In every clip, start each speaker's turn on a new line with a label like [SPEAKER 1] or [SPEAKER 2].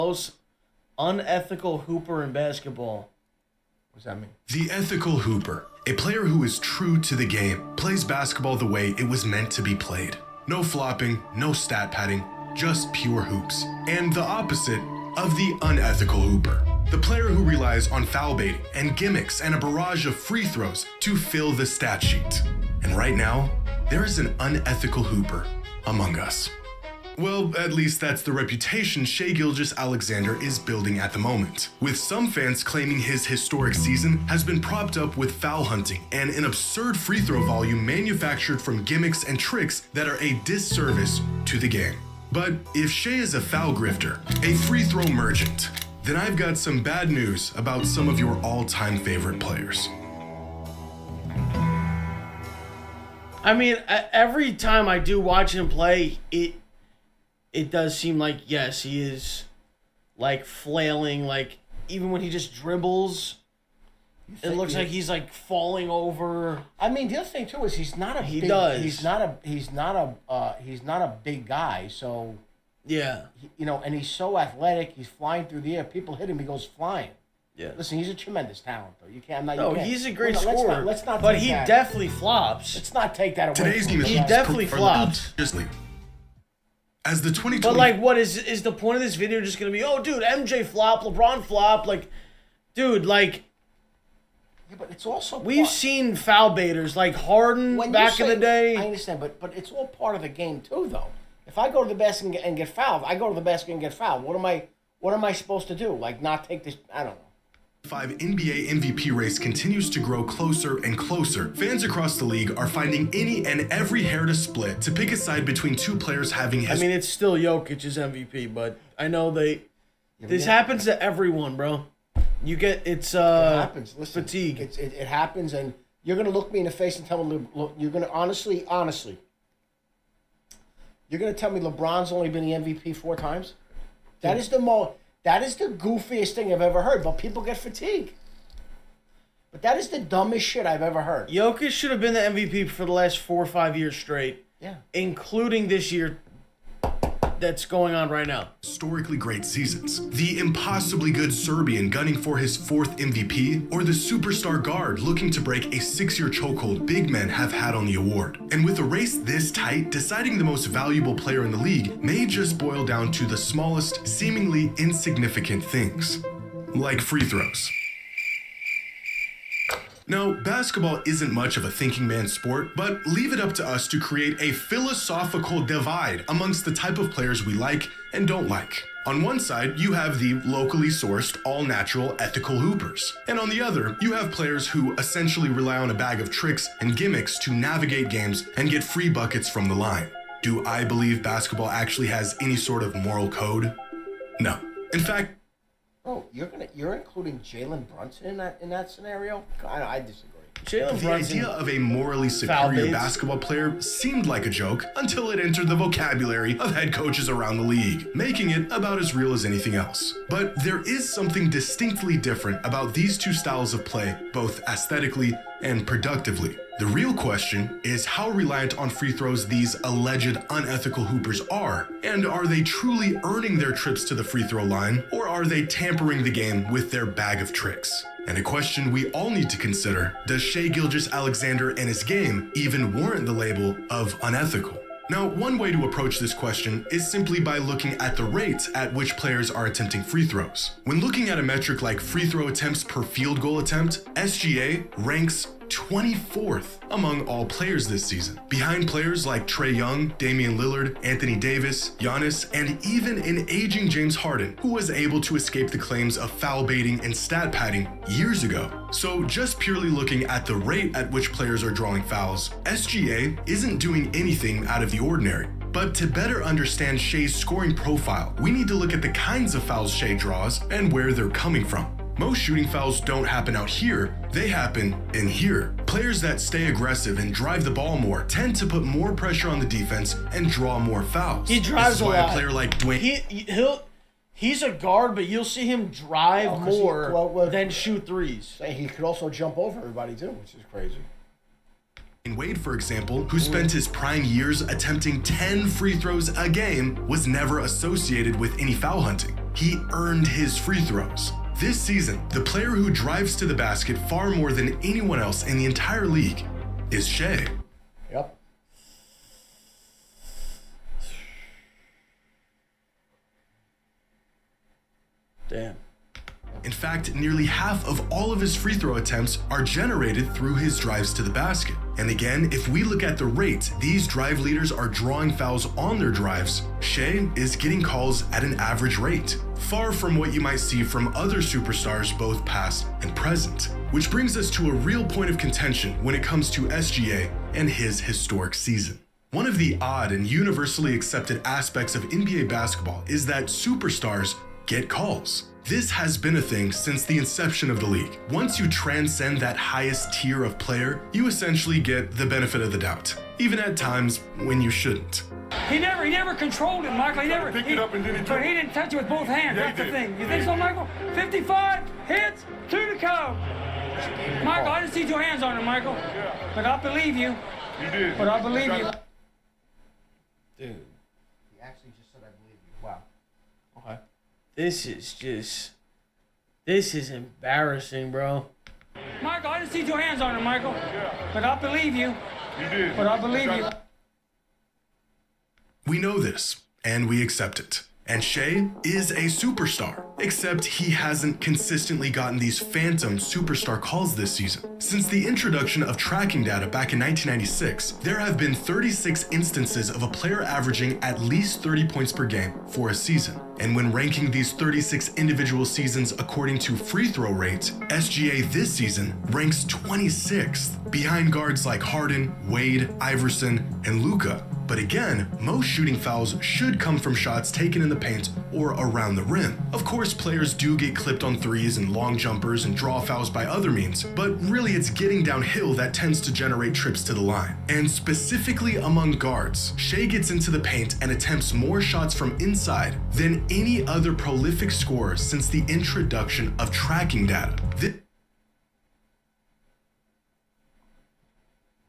[SPEAKER 1] Most unethical hooper in basketball.
[SPEAKER 2] What does that mean?
[SPEAKER 3] The ethical hooper, a player who is true to the game, plays basketball the way it was meant to be played. No flopping, no stat padding, just pure hoops. And the opposite of the unethical hooper, the player who relies on foul baiting and gimmicks and a barrage of free throws to fill the stat sheet. And right now, there is an unethical hooper among us. Well, at least that's the reputation Shai Gilgeous-Alexander is building at the moment, with some fans claiming his historic season has been propped up with foul hunting and an absurd free throw volume manufactured from gimmicks and tricks that are a disservice to the game. But if Shai is a foul grifter, a free throw merchant, then I've got some bad news about some of your all-time favorite players.
[SPEAKER 1] I mean, every time I do watch him play, it does seem like, yes, he is, like, flailing. Like, even when he just dribbles, it looks like he's, like, falling over.
[SPEAKER 2] I mean, the other thing too is he's not a big guy. So
[SPEAKER 1] Yeah.
[SPEAKER 2] and he's so athletic. He's flying through the air. People hit him, he goes flying.
[SPEAKER 1] Yeah.
[SPEAKER 2] Listen, he's a tremendous talent, though. You can't.
[SPEAKER 1] He's a great scorer.
[SPEAKER 2] Let's not.
[SPEAKER 1] But
[SPEAKER 2] take
[SPEAKER 1] he
[SPEAKER 2] that.
[SPEAKER 1] definitely flops.
[SPEAKER 2] Let's not take that away.
[SPEAKER 3] Today's
[SPEAKER 2] from
[SPEAKER 3] game
[SPEAKER 2] him.
[SPEAKER 3] is
[SPEAKER 1] He definitely flops.
[SPEAKER 3] As the 2020
[SPEAKER 1] But, like, what is the point of this video just going to be, oh, dude, MJ flop, LeBron flop? Like, dude, like,
[SPEAKER 2] Yeah, but it's also
[SPEAKER 1] we've seen foul baiters, like Harden back in the day.
[SPEAKER 2] I understand, but it's all part of the game too, though. If I go to the basket and get fouled, I go to the basket and get fouled. What am I supposed to do? Like, not take this? I don't know.
[SPEAKER 3] NBA MVP race continues to grow closer and closer. Fans across the league are finding any and every hair to split to pick a side between two players having
[SPEAKER 1] I mean, it's still Jokic's MVP, but I know this happens to everyone, bro. You get it
[SPEAKER 2] happens. Listen,
[SPEAKER 1] fatigue.
[SPEAKER 2] It happens, and you're gonna look me in the face and tell me, look, you're gonna honestly, you're gonna tell me LeBron's only been the MVP 4 times? That is the goofiest thing I've ever heard. But people get fatigued. But that is the dumbest shit I've ever heard.
[SPEAKER 1] Jokic should have been the MVP for the last 4 or 5 years straight.
[SPEAKER 2] Yeah.
[SPEAKER 1] Including this year that's going on right now.
[SPEAKER 3] Historically great seasons. The impossibly good Serbian gunning for his 4th MVP, or the superstar guard looking to break a 6-year chokehold big men have had on the award. And with a race this tight, deciding the most valuable player in the league may just boil down to the smallest, seemingly insignificant things, like free throws. Now, basketball isn't much of a thinking man's sport, but leave it up to us to create a philosophical divide amongst the type of players we like and don't like. On one side, you have the locally sourced, all-natural, ethical hoopers. And on the other, you have players who essentially rely on a bag of tricks and gimmicks to navigate games and get free buckets from the line. Do I believe basketball actually has any sort of moral code? No. In fact,
[SPEAKER 2] Oh, you're including Jalen Brunson in that scenario? I disagree.
[SPEAKER 1] Jalen
[SPEAKER 3] the
[SPEAKER 1] Brunson.
[SPEAKER 3] idea of a morally
[SPEAKER 1] Foul
[SPEAKER 3] superior
[SPEAKER 1] baits.
[SPEAKER 3] basketball player seemed like a joke until it entered the vocabulary of head coaches around the league, making it about as real as anything else. But there is something distinctly different about these two styles of play, both aesthetically and productively. The real question is how reliant on free throws these alleged unethical hoopers are, and are they truly earning their trips to the free throw line, or are they tampering the game with their bag of tricks? And a question we all need to consider, does Shai Gilgeous-Alexander and his game even warrant the label of unethical? Now, one way to approach this question is simply by looking at the rates at which players are attempting free throws. When looking at a metric like free throw attempts per field goal attempt, SGA ranks 24th among all players this season, behind players like Trae Young, Damian Lillard, Anthony Davis, Giannis, and even an aging James Harden, who was able to escape the claims of foul baiting and stat padding years ago. So just purely looking at the rate at which players are drawing fouls, SGA isn't doing anything out of the ordinary. But to better understand Shai's scoring profile, we need to look at the kinds of fouls Shai draws and where they're coming from. Most shooting fouls don't happen out here, they happen in here. Players that stay aggressive and drive the ball more tend to put more pressure on the defense and draw more fouls.
[SPEAKER 1] He drives
[SPEAKER 3] this is
[SPEAKER 1] a
[SPEAKER 3] why
[SPEAKER 1] lot.
[SPEAKER 3] A player like Dwayne...
[SPEAKER 1] He's a guard, but you'll see him drive more than shoot threes.
[SPEAKER 2] He could also jump over everybody too, which is crazy.
[SPEAKER 3] Wade, for example, who spent his prime years attempting 10 free throws a game, was never associated with any foul hunting. he earned his free throws. This season, the player who drives to the basket far more than anyone else in the entire league is Shea.
[SPEAKER 2] Yep.
[SPEAKER 1] Damn.
[SPEAKER 3] In fact, nearly half of all of his free throw attempts are generated through his drives to the basket. And again, if we look at the rate these drive leaders are drawing fouls on their drives, Shea is getting calls at an average rate, far from what you might see from other superstars both past and present. Which brings us to a real point of contention when it comes to SGA and his historic season. One of the odd and universally accepted aspects of NBA basketball is that superstars get calls. This has been a thing since the inception of the league. Once you transcend that highest tier of player, you essentially get the benefit of the doubt, even at times when you shouldn't.
[SPEAKER 4] He never controlled it, Michael. He didn't touch it with both hands. That's the thing. You think so, Michael? 55 hits, 2 to go. Michael, I didn't see 2 hands on him, Michael. But I believe you.
[SPEAKER 5] You did.
[SPEAKER 4] But I believe you.
[SPEAKER 1] Dude.
[SPEAKER 2] He actually just said, I believe you. Wow.
[SPEAKER 1] Okay. This is embarrassing, bro.
[SPEAKER 4] Michael, I didn't see 2 hands on him, Michael. But I believe you.
[SPEAKER 5] You did.
[SPEAKER 4] But I believe you.
[SPEAKER 3] We know this, and we accept it. And Shea is a superstar, except he hasn't consistently gotten these phantom superstar calls this season. Since the introduction of tracking data back in 1996, there have been 36 instances of a player averaging at least 30 points per game for a season. And when ranking these 36 individual seasons according to free throw rate, SGA this season ranks 26th, behind guards like Harden, Wade, Iverson, and Luka. But again, most shooting fouls should come from shots taken in the paint or around the rim. Of course, players do get clipped on threes and long jumpers and draw fouls by other means, but really it's getting downhill that tends to generate trips to the line. And specifically among guards, Shea gets into the paint and attempts more shots from inside than any other prolific scorer since the introduction of tracking data.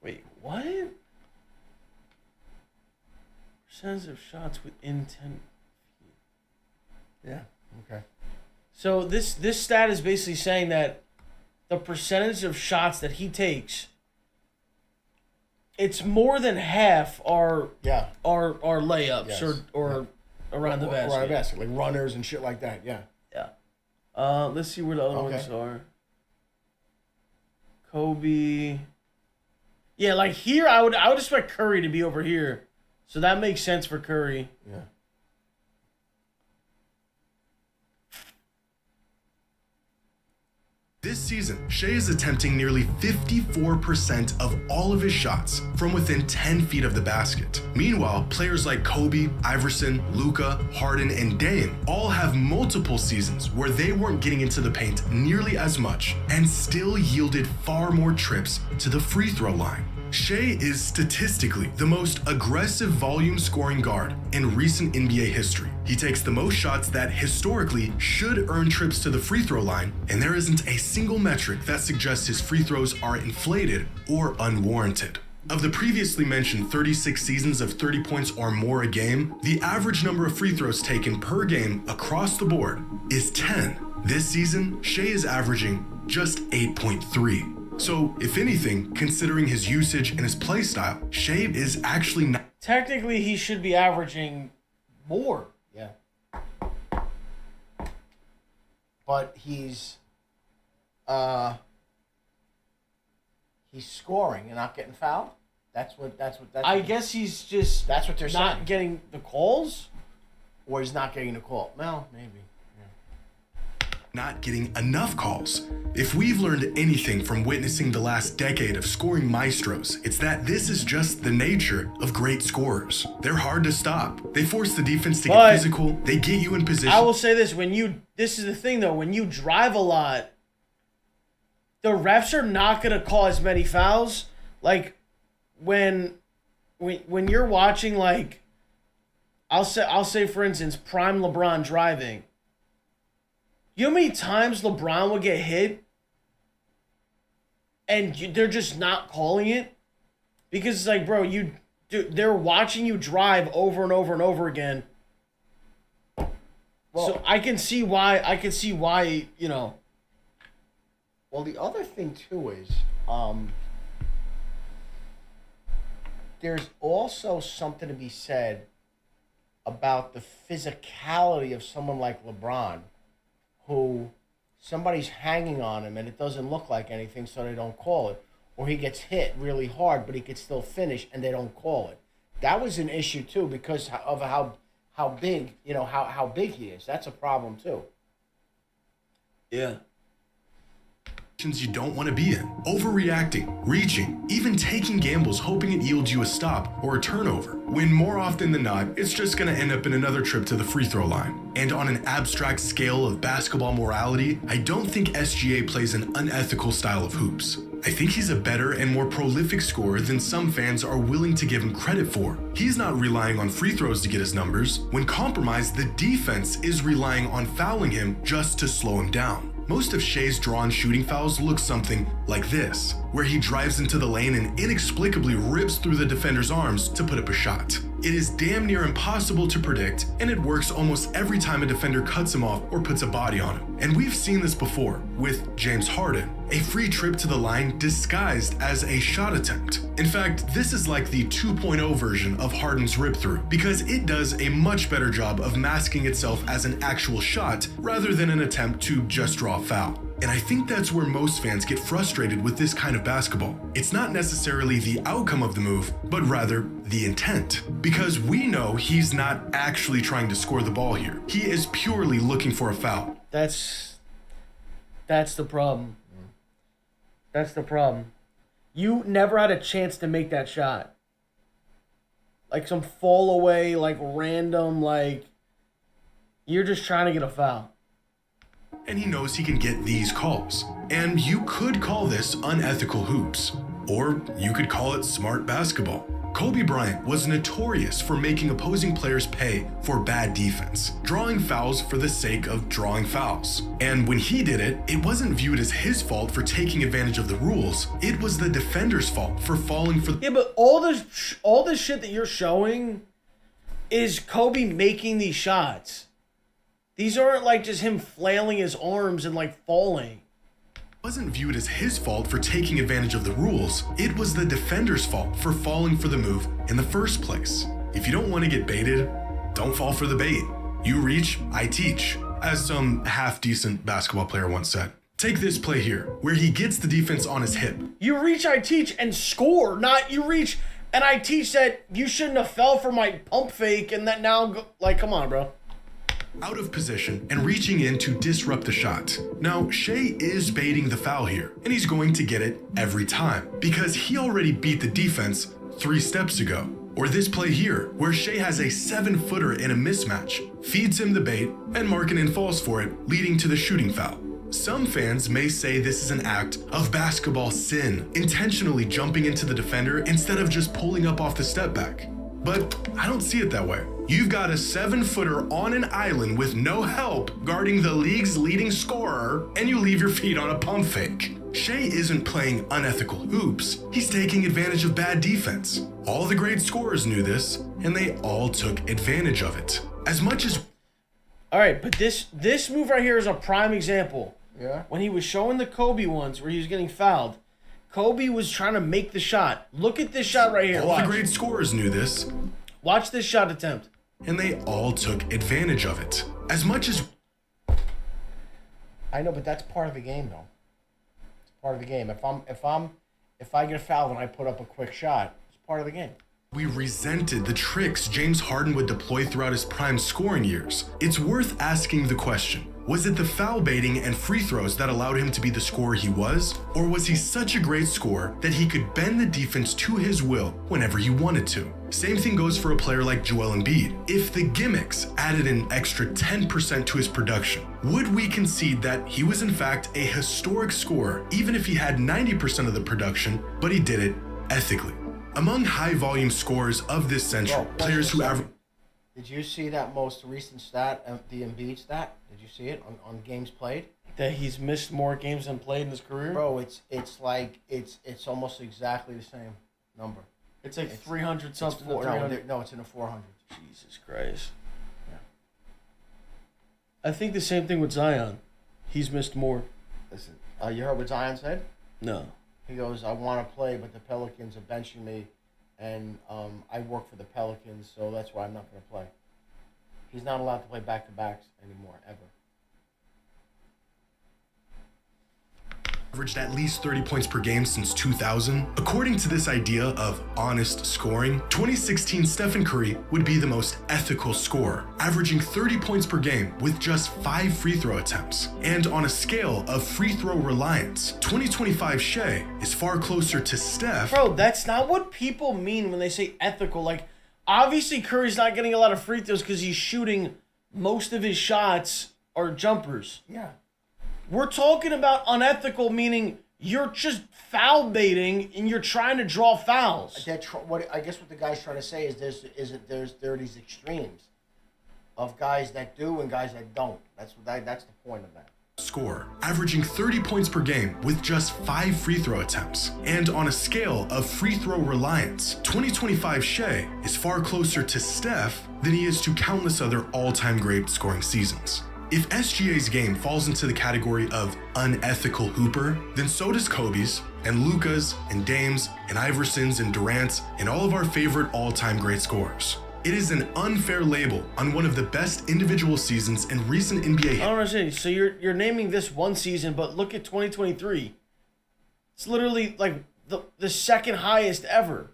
[SPEAKER 1] Wait, what? Percentage of shots within 10 feet.
[SPEAKER 2] Yeah. Okay.
[SPEAKER 1] So this stat is basically saying that the percentage of shots that he takes, it's more than half are layups
[SPEAKER 2] Yes.
[SPEAKER 1] or around the basket.
[SPEAKER 2] Around the basket, like runners and shit like that. Yeah.
[SPEAKER 1] Yeah. Let's see where the other ones are. Kobe. Yeah, like here I would expect Curry to be over here. So that makes sense for Curry.
[SPEAKER 2] Yeah.
[SPEAKER 3] This season, Shea is attempting nearly 54% of all of his shots from within 10 feet of the basket. Meanwhile, players like Kobe, Iverson, Luka, Harden, and Dame all have multiple seasons where they weren't getting into the paint nearly as much and still yielded far more trips to the free throw line. Shea is statistically the most aggressive volume scoring guard in recent NBA history. He takes the most shots that historically should earn trips to the free throw line, and there isn't a single metric that suggests his free throws are inflated or unwarranted. Of the previously mentioned 36 seasons of 30 points or more a game, the average number of free throws taken per game across the board is 10. This season, Shea is averaging just 8.3. So, if anything, considering his usage and his play style, Shea is actually not.
[SPEAKER 1] Technically, he should be averaging more.
[SPEAKER 2] Yeah. But he's scoring and not getting fouled. That's
[SPEAKER 1] I guess he's just
[SPEAKER 2] that's what they're
[SPEAKER 1] not
[SPEAKER 2] saying.
[SPEAKER 1] getting the calls.
[SPEAKER 2] Or he's not getting a call. Well, maybe.
[SPEAKER 3] Not getting enough calls. If we've learned anything from witnessing the last decade of scoring maestros, it's that this is just the nature of great scorers. They're hard to stop. They force the defense to get physical. They get you in position.
[SPEAKER 1] I will say this: this is the thing though, when you drive a lot, the refs are not gonna call as many fouls. Like when you're watching, like I'll say for instance, prime LeBron driving. You know how many times LeBron would get hit and they're just not calling it? Because it's like, bro, they're watching you drive over and over and over again. So I can see why, you know.
[SPEAKER 2] Well, the other thing too is, there's also something to be said about the physicality of someone like LeBron, who somebody's hanging on him and it doesn't look like anything, so they don't call it. Or he gets hit really hard, but he could still finish, and they don't call it. That was an issue too because of how big, you know, how big he is. That's a problem too.
[SPEAKER 1] Yeah.
[SPEAKER 3] You don't want to be in. Overreacting, reaching, even taking gambles hoping it yields you a stop or a turnover, when more often than not, it's just going to end up in another trip to the free throw line. And on an abstract scale of basketball morality, I don't think SGA plays an unethical style of hoops. I think he's a better and more prolific scorer than some fans are willing to give him credit for. He's not relying on free throws to get his numbers. When compromised, the defense is relying on fouling him just to slow him down. Most of Shea's drawn shooting fouls look something like this, where he drives into the lane and inexplicably rips through the defender's arms to put up a shot. It is damn near impossible to predict, and it works almost every time a defender cuts him off or puts a body on him. And we've seen this before with James Harden, a free trip to the line disguised as a shot attempt. In fact, this is like the 2.0 version of Harden's rip through, because it does a much better job of masking itself as an actual shot rather than an attempt to just draw a foul. And I think that's where most fans get frustrated with this kind of basketball. It's not necessarily the outcome of the move, but rather the intent. Because we know he's not actually trying to score the ball here. He is purely looking for a foul.
[SPEAKER 1] That's the problem. That's the problem. You never had a chance to make that shot. Like some fall away, like random, like you're just trying to get a foul.
[SPEAKER 3] And he knows he can get these calls. And you could call this unethical hoops. Or you could call it smart basketball. Kobe Bryant was notorious for making opposing players pay for bad defense, drawing fouls for the sake of drawing fouls. And when he did it, it wasn't viewed as his fault for taking advantage of the rules. It was the defender's fault for falling for...
[SPEAKER 1] Yeah, but all this shit that you're showing is Kobe making these shots. These aren't like just him flailing his arms and like falling.
[SPEAKER 3] Wasn't viewed as his fault for taking advantage of the rules. It was the defender's fault for falling for the move in the first place. If you don't want to get baited, don't fall for the bait. You reach, I teach, as some half-decent basketball player once said. Take this play here, where he gets the defense on his hip.
[SPEAKER 1] You reach, I teach, and score, not you reach, and I teach that you shouldn't have fell for my pump fake, and that now, like, come on, bro.
[SPEAKER 3] Out of position and reaching in to disrupt the shot. Now, Shea is baiting the foul here, and he's going to get it every time because he already beat the defense 3 steps ago. Or this play here, where Shea has a 7-footer in a mismatch, feeds him the bait, and Markkanen falls for it, leading to the shooting foul. Some fans may say this is an act of basketball sin, intentionally jumping into the defender instead of just pulling up off the step back. But I don't see it that way. You've got a 7-footer on an island with no help guarding the league's leading scorer, and you leave your feet on a pump fake. Shea isn't playing unethical hoops. He's taking advantage of bad defense. All the great scorers knew this, and they all took advantage of it. As much as...
[SPEAKER 1] All right, but this move right here is a prime example.
[SPEAKER 2] Yeah.
[SPEAKER 1] When he was showing the Kobe ones where he was getting fouled, Kobe was trying to make the shot. Look at this shot right here.
[SPEAKER 3] All
[SPEAKER 1] Watch.
[SPEAKER 3] the great scorers knew this.
[SPEAKER 1] Watch this shot attempt.
[SPEAKER 3] And they all took advantage of it. As much as...
[SPEAKER 2] I know, but that's part of the game, though. It's part of the game. If I get fouled and I put up a quick shot, it's part of the game.
[SPEAKER 3] We resented the tricks James Harden would deploy throughout his prime scoring years. It's worth asking the question. Was it the foul baiting and free throws that allowed him to be the scorer he was? Or was he such a great scorer that he could bend the defense to his will whenever he wanted to? Same thing goes for a player like Joel Embiid. If the gimmicks added an extra 10% to his production, would we concede that he was in fact a historic scorer even if he had 90% of the production, but he did it ethically? Among high-volume scorers of this century, players who average...
[SPEAKER 2] Did you see that most recent stat, the Embiid stat? Did you see it on games played?
[SPEAKER 1] That he's missed more games than played in his career?
[SPEAKER 2] Bro, it's almost exactly the same number.
[SPEAKER 1] It's like 300 something.
[SPEAKER 2] No, it's in the 400s.
[SPEAKER 1] Jesus Christ.
[SPEAKER 2] Yeah.
[SPEAKER 1] I think the same thing with Zion. He's missed more.
[SPEAKER 2] Listen, you heard what Zion said?
[SPEAKER 1] No.
[SPEAKER 2] He goes, I want to play, but the Pelicans are benching me, and I work for the Pelicans, so that's why I'm not going to play. He's not allowed to play back-to-backs anymore, ever.
[SPEAKER 3] Averaged at least 30 points per game since 2000. According to this idea of honest scoring, 2016 Stephen Curry would be the most ethical scorer, averaging 30 points per game with just 5 free throw attempts. And on a scale of free throw reliance, 2025 Shea is far closer to Steph.
[SPEAKER 1] Bro, that's not what people mean when they say ethical. Like, obviously Curry's not getting a lot of free throws because he's shooting most of his shots are jumpers.
[SPEAKER 2] Yeah.
[SPEAKER 1] We're talking about unethical, meaning you're just foul baiting and you're trying to draw fouls.
[SPEAKER 2] What I guess what the guy's trying to say is there are these extremes of guys that do and guys that don't. That's the point of that.
[SPEAKER 3] Score, averaging 30 points per game with just 5 free throw attempts. And on a scale of free throw reliance, 2025 Shea is far closer to Steph than he is to countless other all-time great scoring seasons. If SGA's game falls into the category of unethical hooper, then so does Kobe's, and Luka's, and Dame's, and Iverson's, and Durant's, and all of our favorite all-time great scorers. It is an unfair label on one of the best individual seasons in recent NBA.
[SPEAKER 1] I don't understand. So you're naming this one season, but look at 2023. It's literally like the second highest ever.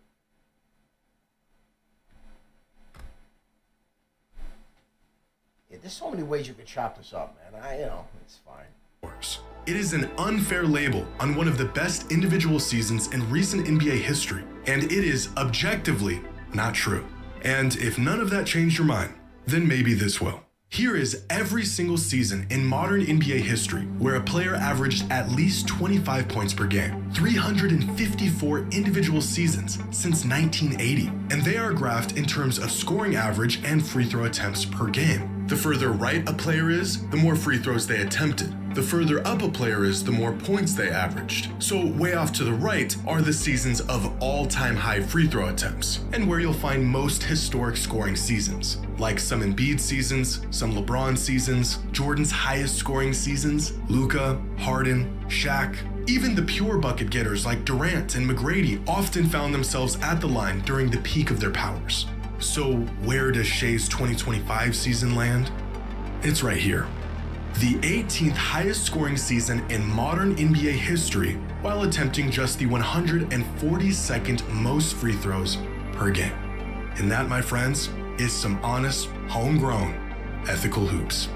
[SPEAKER 2] Yeah, there's so many ways you could chop this up, man. It's fine.
[SPEAKER 3] It is an unfair label on one of the best individual seasons in recent NBA history, and it is objectively not true. And if none of that changed your mind, then maybe this will. Here is every single season in modern NBA history where a player averaged at least 25 points per game. 354 individual seasons since 1980. And they are graphed in terms of scoring average and free throw attempts per game. The further right a player is, the more free throws they attempted. The further up a player is, the more points they averaged. So way off to the right are the seasons of all-time high free throw attempts, and where you'll find most historic scoring seasons, like some Embiid seasons, some LeBron seasons, Jordan's highest scoring seasons, Luka, Harden, Shaq. Even the pure bucket getters like Durant and McGrady often found themselves at the line during the peak of their powers. So where does Shea's 2025 season land? It's right here. The 18th highest scoring season in modern NBA history, while attempting just the 142nd most free throws per game. And that, my friends, is some honest, homegrown, ethical hoops.